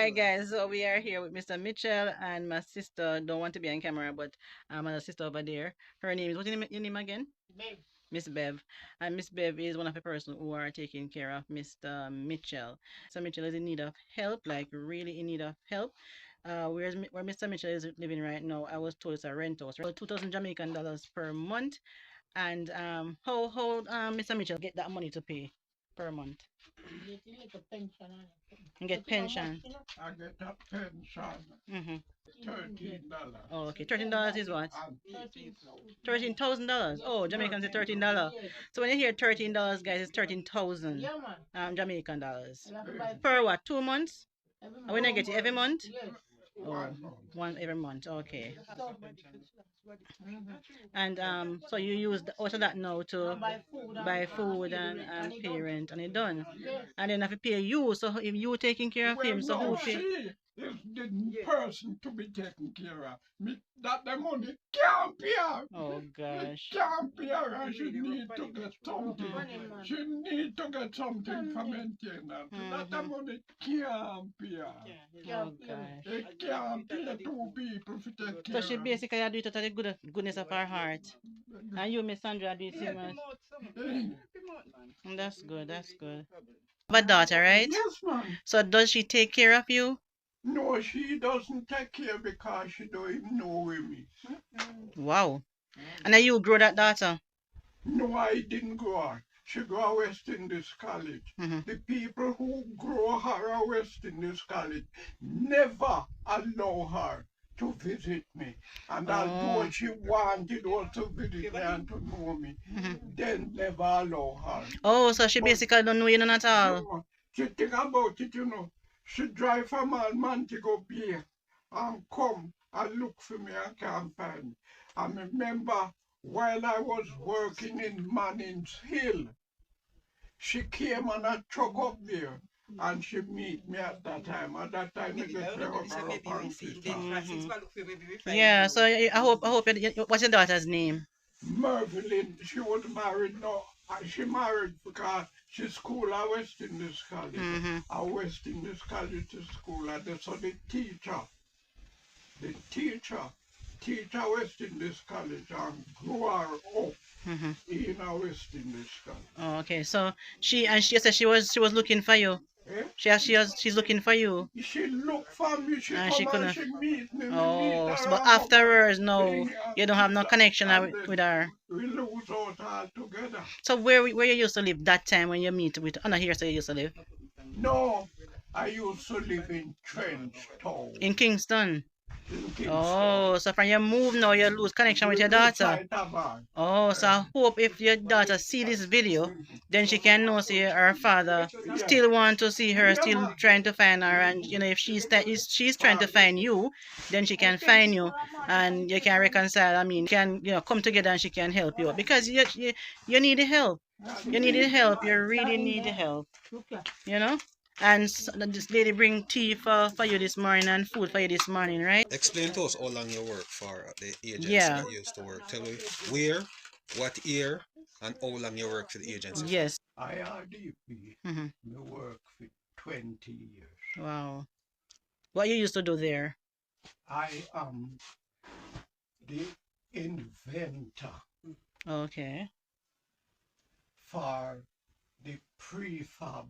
Alright guys, so we are here with Mr. Mitchell and my sister. Don't want to be on camera, but my sister over there. Her name is, what's your name again? Miss Bev. And Miss Bev is one of the person who are taking care of Mr. Mitchell. Mr. Mitchell is in need of help, like really in need of help. Where Mr. Mitchell is living right now, I was told it's a rent house. 2,000 Jamaican dollars per month. And how Mr. Mitchell get that money to pay per month? You get pension. I get a pension, Mm-hmm. $13. Oh, okay. $13 is what? $13,000. Oh, Jamaican say $13. So when you hear $13, guys, it's 13,000 Jamaican dollars. Per what? 2 months? And when I get it every month? Oh, one every month. Okay. And so you use out of that now to buy food and pay rent, and it done. And then have to pay you. So if you taking care of Well, him, so no, who pay? she is the person to be taken care of. Me, that the money can't be her. Oh It gosh. can't be her, and she need to get something. She need to get something for maintenance. That the money can't be her. Oh gosh. It can't pay two people to take So care she of. basically do it out of the goodness of her heart. And you, Miss Sandra, do it same as. That's good. That's good. Have a daughter, right? Yes, ma'am. So does she take care of you? No, she doesn't take care because she don't even know me. Wow. And then you grow that daughter? No, I didn't grow her. She grew West Indies College. The people who grow her at West Indies College never allow her to visit me. And although she wanted us to visit me and to know me, they never allow her. Oh, so she But basically don't know you none at all. no, she think about it, you know. She drive from Montego Bay and come and look for me and can't find me. I remember while I was working in Manning's Hill, she came on a truck up there and she meet me at that time. At that time, I get her up and Yeah, so I hope what's your daughter's name? Mervyn, she was married now. She married because she school at West Indies College. At West Indies College is school. And so the teacher teach at West Indies College and grew her up in a West Indies College. Oh, okay. So she said she was looking for you. Eh? She's looking for you. She look for me, she And come she and couldn't. she meet me, Oh, meet so, her but and come and afterwards, no, sing you don't have no connection and with her. we lose out altogether. So where you used to live that time when you meet with? Oh no, here so you used to live No, I used to live in Trenchtown. in Kingston. In Kingston. Oh, so from your move now, you lose connection with your daughter. Oh, so I hope if your daughter see this video, then she can know see her father still want to see her, still trying to find her, and if she's trying to find you, then she can find you, and you can reconcile. I mean, can come together and she can help you because you need the help. You need the help. You really need the help. You know. And this lady bring tea for you this morning and food for you this morning, right? Explain to us how long you work for the agency Yeah. that you used to work. Tell me where, what year, and how long you work for the agency. Yes. IRDP, me work for 20 years. Wow. What you used to do there? I am the inventor Okay. for the prefab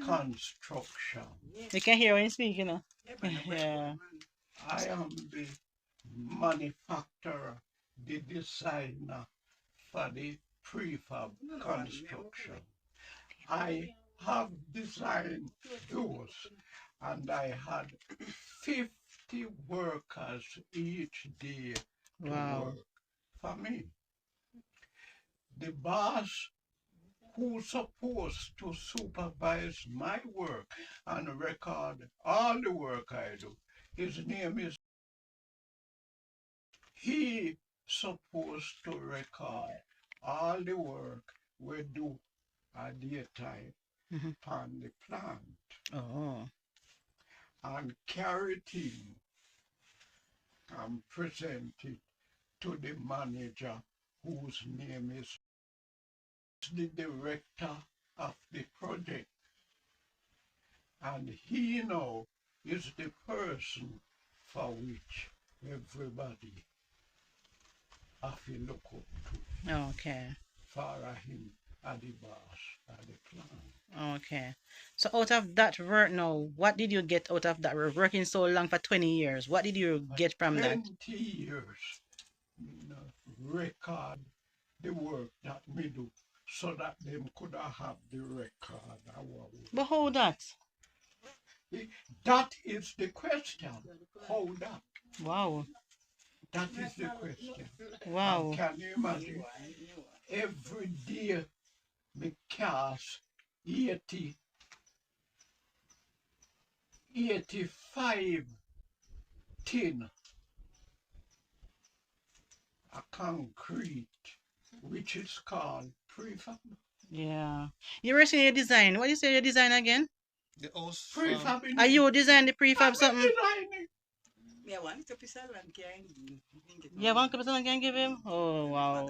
construction. You can hear when you speak, you know. Yeah. I am the manufacturer, the designer for the prefab construction. I have designed those, and I had 50 workers each day to work for me. The boss who's supposed to supervise my work and record all the work I do, his name is, he supposed to record all the work we do at daytime on the plant. Oh. And carry it in and present it to the manager, whose name is the director of the project. And he now is the person for which everybody have to look up to. Okay. For him are the boss of the clan. Okay. So out of that work now, what did you get out of that? We're working so long for 20 years. What did you get from that? 20 years, me no record the work that me do so that them could have the record of our work. But how that? That is the question. How that? Wow. That is the question. Wow. And can you imagine? Every day me cast 85 tin a concrete, which is called prefab. Yeah. You were saying your design. What you say your design again? The house Prefab. Are you design the prefab something? Designing. Me want to pistol and can Yeah, one person can give him? Oh, wow.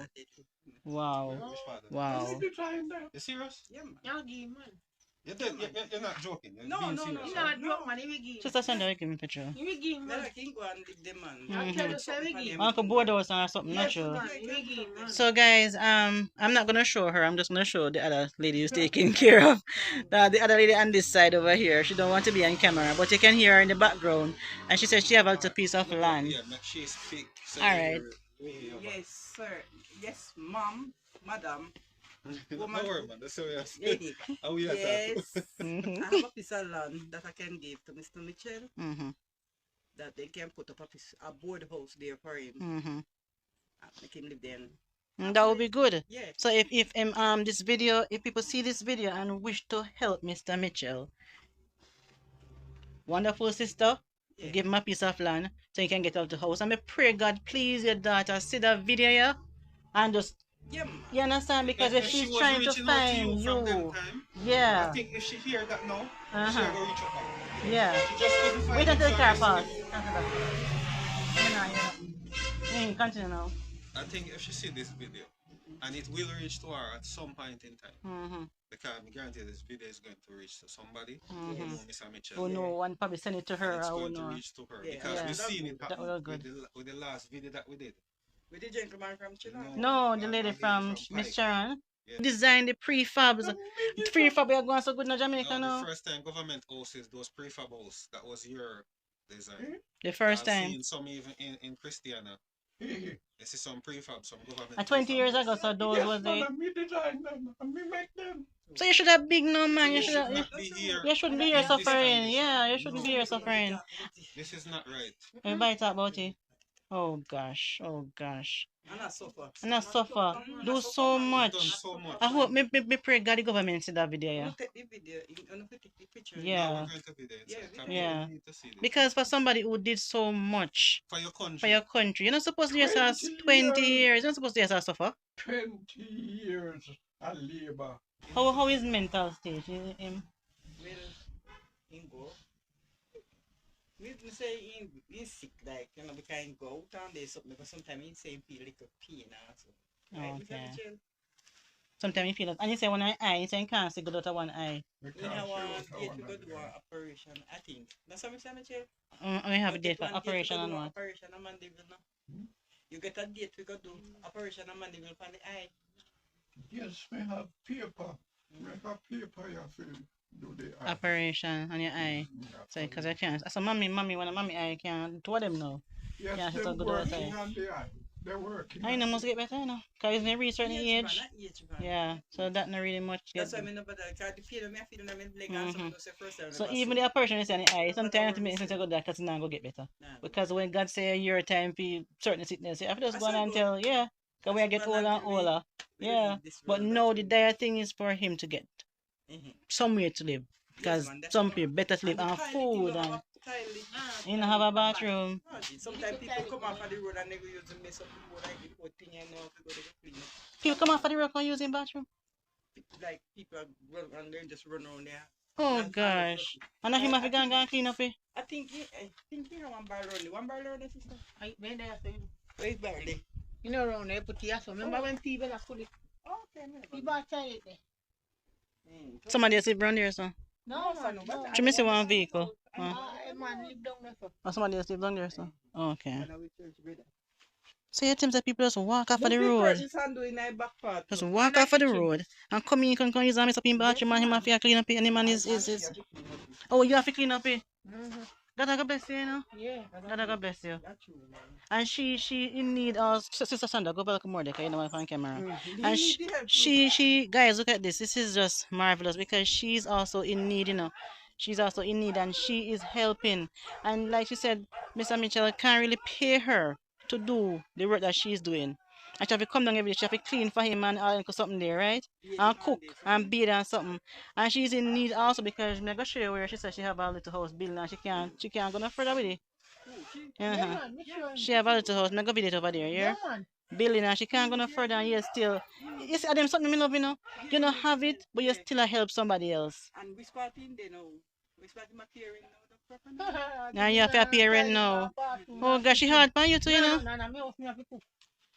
Wow. Which father? Wow. Design that. You serious? Yeah, man. Y'all give man. You're not joking. You're No, being no, serious. You no. right? not joke man, you will give. Sister Sandra, give me a picture. You will give Let man. I can go and leave them, man. I tell you, say we give. Uncle Bordeaux or something, not Yes, sure. man, you will give man. So guys, I'm not gonna show her. I'm just gonna show the other lady who's taking care of the other lady on this side over here. She don't want to be on camera, but you can hear her in the background. And she said she have a little piece of land. Yeah, make sure speak. So All right. Yes, sir. Yes, mom, madam. Don't worry, man. That's serious. Lady. How we are Yes. Mhm. I have a piece of land that I can give to Mr. Mitchell Mhm. that they can put up a board house there for him. Mhm. And make him live there. That would be good. Yeah. So if this video, if people see this video and wish to help Mr. Mitchell, wonderful sister, Yeah. give him a piece of land so he can get out the house. And I pray God please your daughter see that video here and just Yeah, man. you understand because if she she's was trying to reaching out to find from them you, time, I yeah, think if she hear that now, she Uh-huh. will reach out back. yeah. She just couldn't find Wait it, until the so car yesterday. pass. Continue now. I think if she see this video, and it will reach to her at some point in time, Mhm. because I guarantee this video is going to reach to somebody Mhm. who know Mr. Mitchell. Who know one probably send it to And her it's or who going to know. reach to her Yeah. because Yeah. we've seen it That happen was with good. with the last video that we did. With the gentleman from Chile. No, the lady from Pike. Miss Sharon. Yeah. Design the prefabs. Prefab are going so good in Jamaica No, now. the first time government houses, those prefab house, that was your design. The first I've time. seen some even in Christiana. You see some prefab, some government. 20 prefab years house. ago, so those Yes, was man, it. and me design them, and me make them. So you should have big no So man. you You should should have. not be here. You shouldn't be here in this suffering. condition. Yeah, you shouldn't No. be here suffering. This is not right. Everybody talk about it. Oh gosh, oh gosh. And I suffer. And I suffer. Mm, Do I so suffer, man. You've done much. so much. I hope me pray God the government see that video. I'm Yeah. gonna take the video. I'm gonna take the picture. Yeah. Now we're going to be there. Yeah, Come yeah. here, we need to see this. Because for somebody who did so much For your country. for your country, you're not supposed to just have 20 20 years. years. You're not supposed to just suffer. 20 years of labor. How is mental stage? Him? Well, in go. We say in sick, like, you know, we can't go out and there's something, but sometimes he say he feel like a pain and so. Right, Mr. Okay. Mitchell? Sometimes you feel that. And you say one eye, you say you can't see good out of one eye. We We can't have see one what I date want to go to do an operation, I think. That's what Mr. Mitchell? We have a You date get for one operation to and do what? Operation on Monday, you get a date to go do operation on Monday for the eye. Yes, we have paper. We have paper you have to do the eye. Operation on your eye. So, because I can't. So, mommy, when a mommy eye can't. Two of them now. Yes, yeah, they're so good working outside. on the eye. They're working. I know must get better, you know. Because it's reach certain Age, age. man, not age, man. Yeah, so that not really much. That's get- why I know about that. Because the feeling me, I feel in my leg and something to say first time. So never even saw. the operation is on the eye, sometimes it makes sense to go there because it's not going to get better. Nah. Because when God say a year time for certain sickness, you have to just I go on said and go. tell, yeah. Because we That's get what older I and do, we- older. we Yeah. live in this But world, now that's the it. dire thing is for him to get Mhm. somewhere to live. Because man, that's some what- people better to live And and the food toilet, and toilet. you know have a bathroom. Oh, gee, sometimes people come off of the road and they go use the mess up the road like the whole thing and now people go to clean it. People come off of the road and using bathroom. Like people are run and they just run around there. Oh And gosh. And now him have to go and clean up it. I think he have one barrel only. One barrel only, sister. I when they say, Where is barrel there? you know around there, put the remember when people are fully Okay, man. people are tired there. Mm. Somebody else live around there, so. No, man. No. She miss one vehicle. A man live down there, so. Oh, somebody else live down there, so. Okay. And I will church brother. So it seems that people just walk off of the Look, the road. person stand in the back part. Just too. walk And off of the kitchen. road and come in, can use them up in bathroom and him have to clean up it and the man is. Oh, you have to clean up it. God bless you, you know. Yeah. God bless you. That's true, man. And she in need of Sister Sandra, go back more there, 'cause you know I'm on camera. And He need the help. she guys, look at this. This is just marvelous because she's also in need, you know. She's also in need and she is helping. And like she said, Mr. Mitchell can't really pay her to do the work that she's doing. And she have to come down every day, she have to clean for him and something there, right? And cook and bathe and something. And she's in need also because I'm gonna show you where she said she have a little house building and she can't go no further with it. Yeah, Uh-huh. man. Make sure. She have a little house, I'm gonna build it over there, yeah? Yeah, man. Building and she can't go no further and yet still. You see, them something me love, you know. You don't have it, but you still help somebody else. And we spot in there now. We spot him appearing now. The proper Now you have to appear right now. Oh gosh, she hard for you too, you know. No, me house me have to cook.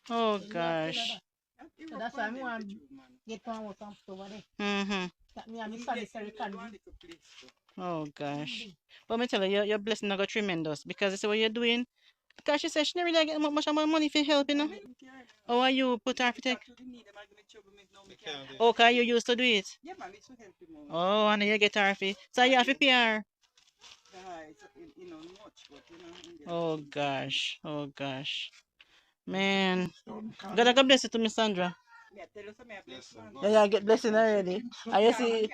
Oh gosh. So that's why I want get one house and put over there. Mm-hmm. That me and me sanitary can do. Oh gosh. But me tell you, your blessing are tremendous because you see what you're doing. Because she said she never really get much money for help, you know. How are you put her for take? Oh, cause you used to do it. Yeah, man, it's to help him out. Oh, and then you get her fee. So you have to pay her. It's, you know, much, but you know. Oh gosh. Oh gosh. Man. God bless you to Miss Sandra. Yeah, tell us something, bless man. Yeah, I get blessing already. And you see,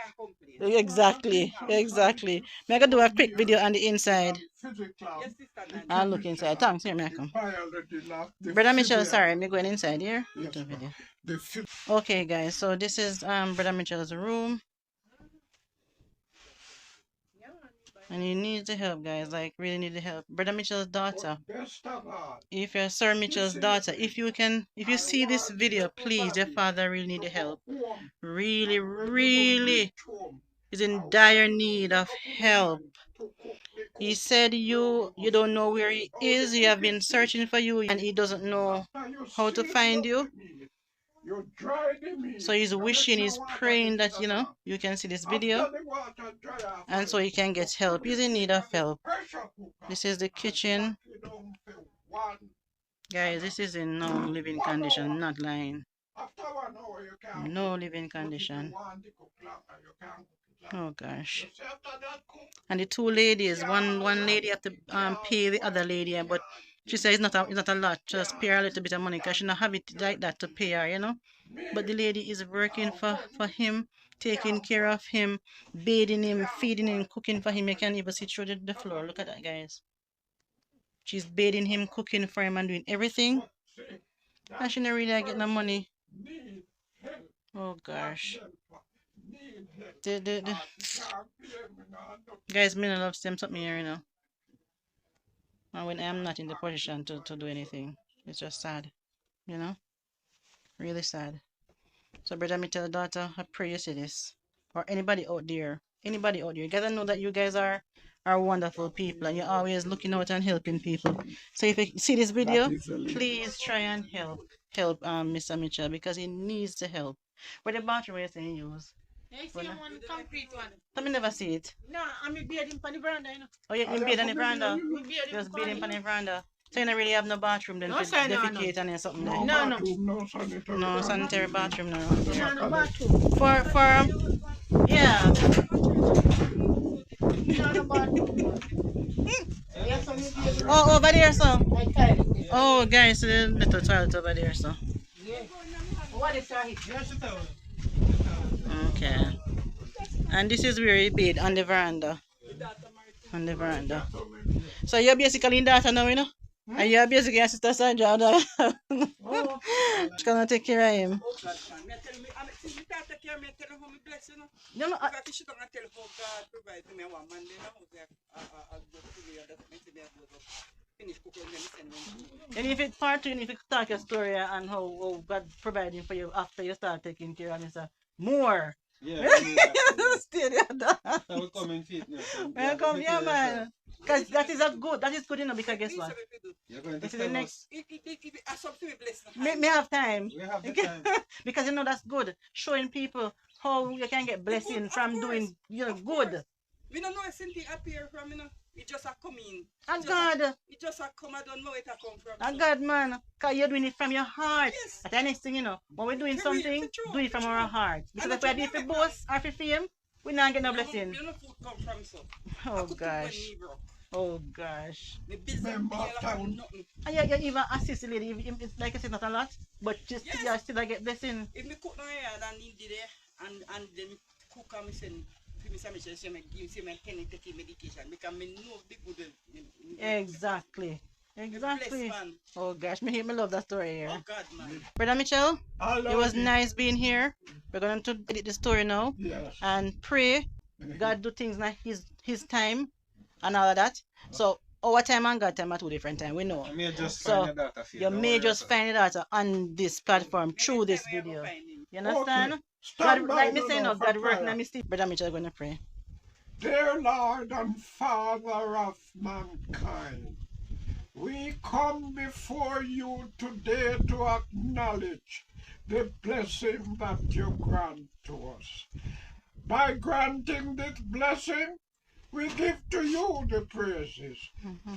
exactly. Me I gotta do a quick video on the inside. Yes, sister. I'll look inside. Thanks, here me I come. The Brother Mitchell, physical- sorry, me going inside here. Yes, Do a ma'am. video. The phy- Okay, guys, so this is Brother Mitchell's room. And you need the help, guys. Like, really need the help. Brother Mitchell's daughter. Best of all, If you're Sir Mitchell's daughter, if you see this video, please, your father really need the help. home, Really home, is in dire need of help. to cook the He said you don't know where he is. You have been searching for you and he doesn't know After you how to seal find up you. the meat, you dry the meat, So he's you let wishing, the he's water praying dry that, you know, off. you can see this After video the water dry off, and so he can get help. He's in need of help. pressure cooker, This is the and kitchen. lock it down for one. Guys, this is in no living condition, not lying. After 1 hour, you can No cook. living But if you condition. want to cook longer, you can cook it longer. Oh gosh. You see after that cook, And the two ladies, one lady have to pay the other lady, but she said it's not a lot. Just pay her a little bit of money because she don't have it like that to pay her, you know. But the lady is working for him, taking care of him, bathing him, feeding him, cooking for him. You can even see through the floor. Look at that, guys. She's bathing him, cooking for him, and doing everything. see, And she not really get no money. need help, Oh gosh. need help. The And you can't pay me now, no. guys, me no love them something here, you know. And when I'm not in the position to do anything, it's just sad, you know. Really sad. So, brother, me tell daughter, I pray you see this, or anybody out there, you gotta know that you guys are wonderful people, and you're always looking out and helping people. So, if you see this video, That is a little- please try and help Mr. Mitchell because he needs the help. Where the bathroom is saying use? You see Well, one concrete one. Let me never see it. No, I'm bedding on the veranda, you know. Oh, you bed on the veranda. Me bedding Just on bedding on the veranda. So you don't really have no bathroom then No, to sir, no, defecate and then something there. No, no. bathroom, no sanitary. No sanitary bathroom, no. No, no bathroom. For yeah. No, no bathroom. Yes, I'm bedding. Oh, over there, so. I tried it. Oh, guys, the little toilet over there, so. Yeah. What is that? Okay. And this is where he bed on the veranda. On the veranda. So you're basically in that now, you know? And you're basically your sister Sandra. Oh, She's gonna take care of him. You know, and if it's part two, and if you talk your story and how God providing for you after you start taking care of him, so more. Yeah, Still, yeah, that. I will come in fitness. Welcome, yeah, man. Because that is good, you know, because guess what? You're going to This is the tell next. us. May have time. We have the time. Because you know that's good. Showing people how you can get blessing from doing good. We don't know if something appear from, it just a come in. And God, It just a come, I don't know where it a come from. and God, man, because you're doing it from your heart. Yes. That's the next thing, when we're doing something, do it from our heart. Because if we do it for boast or for fame, we're not getting no blessing. You know food come from so. Oh gosh. Oh gosh. The business from nothing. And you even assist the lady, it's like I said, not a lot, but just you still get blessing. If me cook no yard and he did it, and then cook and me send me say me say me give me penny take medication because me know the good. Exactly. Exactly. Oh gosh, me love that story here. Oh God, man. Brother Mitchell, I it was love you. nice being here. We're going to edit the story now Yes. and pray. God do things like his time and all of that. So our time and God time are two different time. We know. I may just So, find the data for You may just find it out on this platform through this video. You understand? Okay. God, Stand by like me the saying, Lord for God work prayer. in my sleep. Brother Mitchell going to pray. Dear Lord and Father of mankind, we come before you today to acknowledge the blessing that you grant to us. By granting this blessing, we give to you the praises.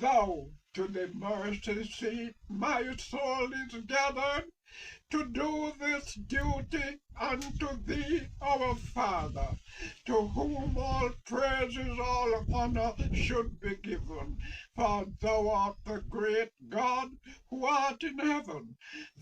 Thou, to the mercy seat, my soul is gathered to do this duty unto thee, our Father, to whom all praises, all honor should be given. For thou art the great God who art in heaven.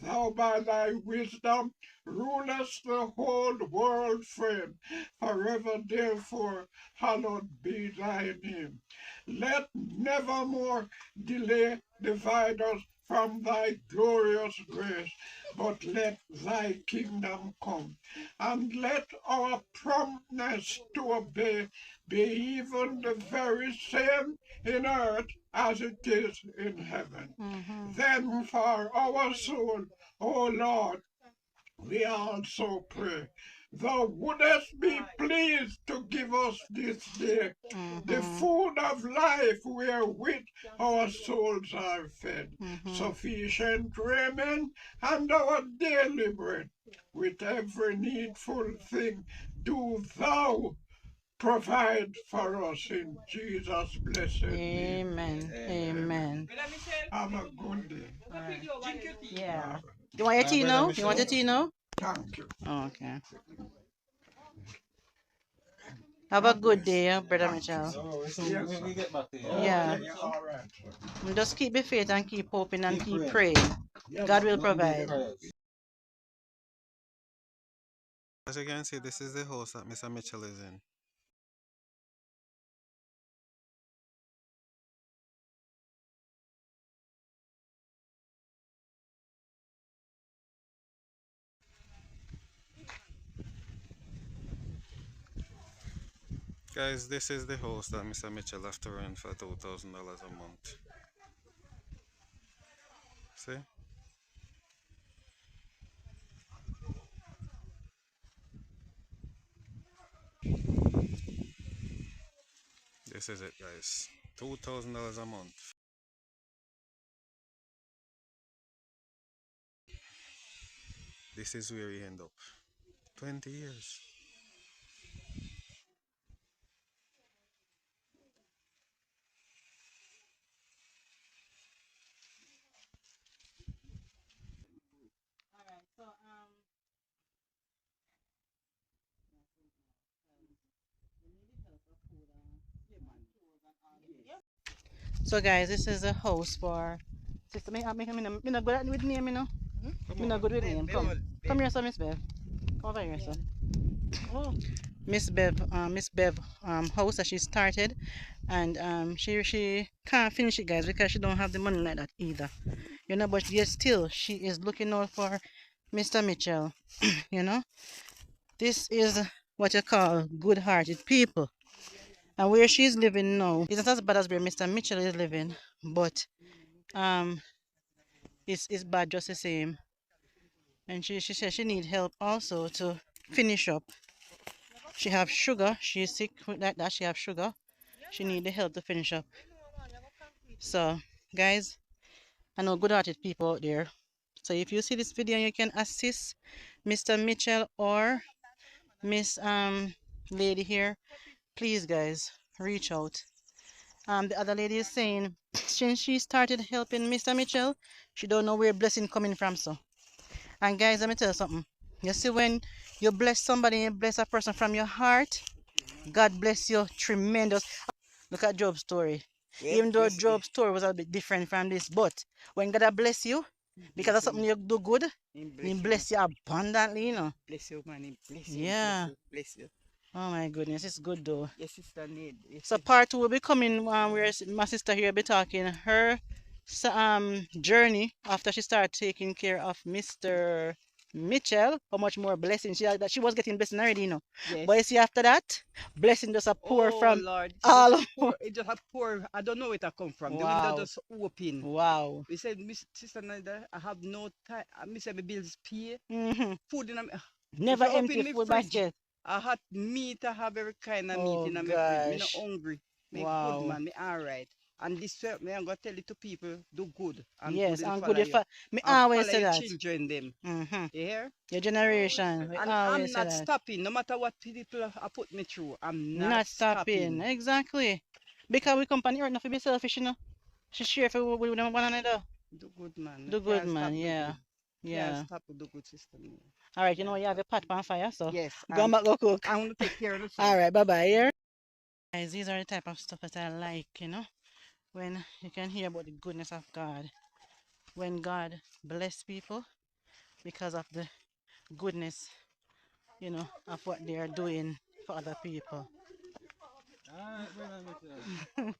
Thou by thy wisdom rulest the whole world frame. Forever therefore hallowed be thy name. Let nevermore delay divide us from thy glorious grace, but let thy kingdom come, and let our promptness to obey be even the very same in earth as it is in heaven. Then for our soul, O Lord, we also pray, thou wouldest be pleased to give us this day the food of life wherewith our souls are fed, sufficient raiment, and our daily bread. With every needful thing do thou provide for us in Jesus' blessed name. Amen. Amen. Have a good day. Yeah. You want your tea now? You want your tea now? Thank you. Oh, okay. Have a good day, Brother Mitchell. So, when we get back to you. Yeah. Okay, all right, sir. Just keep the faith and keep hoping and Keep keep praying. praying. God will provide. As you can see, this is the house that Mr. Mitchell is in. Guys, this is the house that Mr. Mitchell have to rent for $2,000 a month. See? This is it, guys. $2,000 a month. This is where he end up. 20 years. So guys, this is a house for sister. Me not good at with name, Me not good with name. Come here, son, Miss Bev. Come over here, son. Oh, Miss Bev house that she started, and she can't finish it, guys, because she don't have the money like that either. But yet still she is looking out for Mr. Mitchell. This is what you call good-hearted people. And where she's living now is not as bad as where Mr. Mitchell is living, but um it's bad just the same. And she said she need help also to finish up. She have sugar, she's sick with that, she have sugar. She need the help to finish up. So guys, I know good-hearted people out there. So if you see this video and you can assist Mr. Mitchell or Miss lady here, please guys, reach out. The other lady is saying since she started helping Mr. Mitchell, she don't know where blessing coming from. So, and guys, let me tell you something. You see, when you bless somebody, you bless a person from your heart, God bless you tremendous. Look at Job's story. Well, Even though you see, Job's story was a bit different from this, but when God a bless you, because of bless something him. you do good, Him He bless you. bless you abundantly, you know. Bless you, man. Him bless you. Yeah. Bless you. Bless you. Oh my goodness, it's good though. Your sister need. You So see. part two will be coming where my sister here be talking her journey after she started taking care of Mr. Mitchell. How much more blessing she had, that she was getting blessing already, you know. But you Yes. see after that, blessing just a pour Oh from Lord, just all. a pour. It just a pour. I don't know where it come from. The window Wow. just open. Wow. We said, Miss Sister Nida, I have no time. I said, my bills pay. Hmm. Food in my, if Never you empty open my food fridge, basket. I had meat. I have every kind of meat Oh in my fridge. Me not gosh. hungry. Me good Wow. man. Me alright. And this way, me I'm gonna tell it to people, do good and good Yes, will and good follow if you. me And always follow say your that. children them. Hmm. You hear? Your generation, we And I'm always say not that. stopping. No matter what people have put me through, I'm not Not stopping. stopping. Exactly. Because we company earth not to be selfish, you know. She share for with one another. Do good man. Me Do good, can't stop man. do Yeah. good. Can't Yeah. stop do good system. Me. All right, you know Can't you have stop. your pot on fire, so Yes, go back go cook. I'm gonna take care of the All son. right, bye bye. Here, guys, these are the type of stuff that I like, you know, when you can hear about the goodness of God, when God bless people because of the goodness, you know, of what they are doing for other people. Alright, brother Mitchell.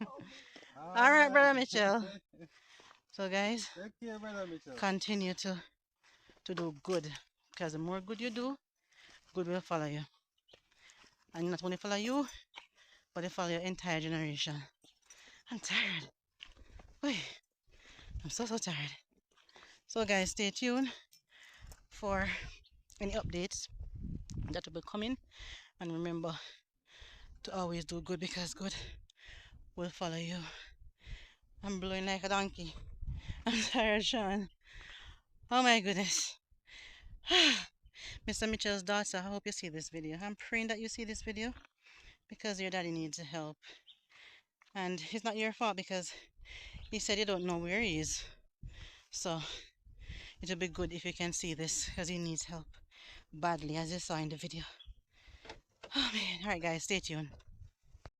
All right, Alright. brother Mitchell. So, guys, Take care, brother Mitchell. continue to do good because the more good you do, good will follow you, and not only follow you, but it follow your entire generation. I'm tired. Wait, I'm so tired. So, guys, stay tuned for any updates that will be coming, and remember to always do good because good will follow you. I'm blowing like a donkey. I'm tired, Sean. Oh my goodness. Mr. Mitchell's daughter, I hope you see this video. I'm praying that you see this video because your daddy needs help. And it's not your fault because he said you don't know where he is. So it will be good if you can see this because he needs help badly, as you saw in the video. Oh man. Alright, guys, stay tuned.